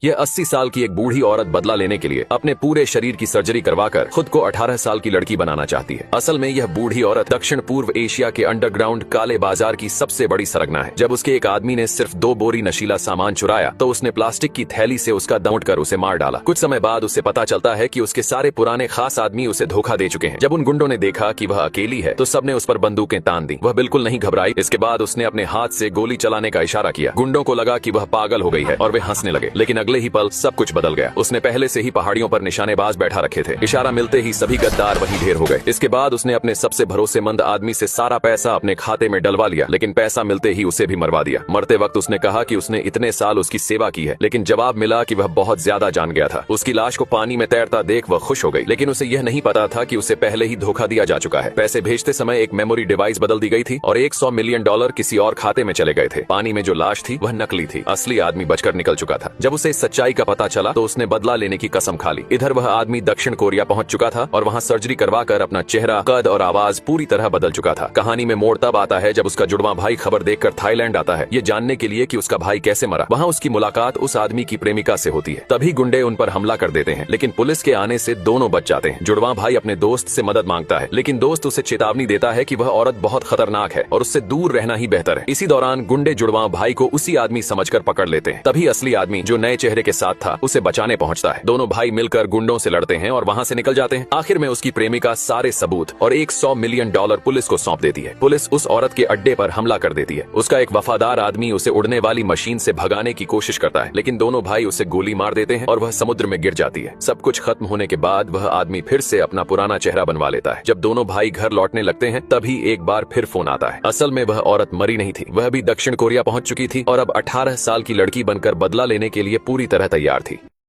यह 80 साल की एक बूढ़ी औरत बदला लेने के लिए अपने पूरे शरीर की सर्जरी करवाकर खुद को 18 साल की लड़की बनाना चाहती है। असल में यह बूढ़ी औरत दक्षिण पूर्व एशिया के अंडरग्राउंड काले बाजार की सबसे बड़ी सरगना है। जब उसके एक आदमी ने सिर्फ 2 बोरी नशीला सामान चुराया तो उसने प्लास्टिक की थैली से उसका दम उठकर उसे मार डाला। कुछ समय बाद उसे पता चलता है कि उसके सारे पुराने खास आदमी उसे धोखा दे चुके हैं। जब उन गुंडों ने देखा कि वह अकेली है तो सबने उस पर बंदूकें तान दी। वह बिल्कुल नहीं घबराई। इसके बाद उसने अपने हाथ से गोली चलाने का इशारा किया। गुंडों को लगा कि वह पागल हो गई है और वे हंसने लगे, लेकिन अगले ही पल सब कुछ बदल गया। उसने पहले से ही पहाड़ियों पर निशानेबाज बैठा रखे थे। इशारा मिलते ही सभी गद्दार वहीं ढेर हो गए। इसके बाद उसने अपने सबसे भरोसेमंद आदमी से सारा पैसा अपने खाते में डलवा लिया, लेकिन पैसा मिलते ही उसे भी मरवा दिया। मरते वक्त उसने कहा कि उसने इतने साल उसकी सेवा की है, लेकिन जवाब मिला कि वह बहुत ज्यादा जान गया था। उसकी लाश को पानी में तैरता देख वह खुश हो गई, लेकिन उसे यह नहीं पता था कि उसे पहले ही धोखा दिया जा चुका है। पैसे भेजते समय एक मेमोरी डिवाइस बदल दी गई थी और $100 मिलियन किसी और खाते में चले गए थे। पानी में जो लाश थी वह नकली थी। असली आदमी बचकर निकल चुका था। जब उसे इस सच्चाई का पता चला तो उसने बदला लेने की कसम खा ली। इधर वह आदमी दक्षिण कोरिया पहुंच चुका था और वहां सर्जरी करवाकर अपना चेहरा, कद और आवाज पूरी तरह बदल चुका था। कहानी में मोड़ तब आता है जब उसका जुड़वा भाई खबर देखकर थाईलैंड आता है, ये जानने के लिए कि उसका भाई कैसे मरा। वहां उसकी मुलाकात उस आदमी की प्रेमिका से होती है। तभी गुंडे उन पर हमला कर देते हैं, लेकिन पुलिस के आने से दोनों बच जाते हैं। जुड़वा भाई अपने दोस्त से मदद मांगता है, लेकिन दोस्त उसे चेतावनी देता है कि वह औरत बहुत खतरनाक है और उससे दूर रहना ही बेहतर है। इसी दौरान गुंडे जुड़वा भाई को उसी आदमी समझकर पकड़ लेते हैं। तभी असली आदमी जो नए चेहरे के साथ था उसे बचाने पहुंचता है। दोनों भाई मिलकर गुंडों से लड़ते हैं और वहां से निकल जाते हैं। आखिर में उसकी प्रेमिका सारे सबूत और $100 मिलियन पुलिस को सौंप देती है। पुलिस उस औरत के अड्डे पर हमला कर देती है। उसका एक वफादार आदमी उसे उड़ने वाली मशीन से भगाने की कोशिश करता है, लेकिन दोनों भाई उसे गोली मार देते हैं और वह समुद्र में गिर जाती है। सब कुछ खत्म होने के बाद वह आदमी फिर से अपना पुराना चेहरा बनवा लेता है। जब दोनों भाई घर लौटने लगते हैं तभी एक बार फिर फोन आता है। असल में वह औरत मरी नहीं थी, वह भी दक्षिण कोरिया पहुंच चुकी थी और अब 18 साल की लड़की बनकर बदला लेने के लिए पूरी तरह तैयार थी।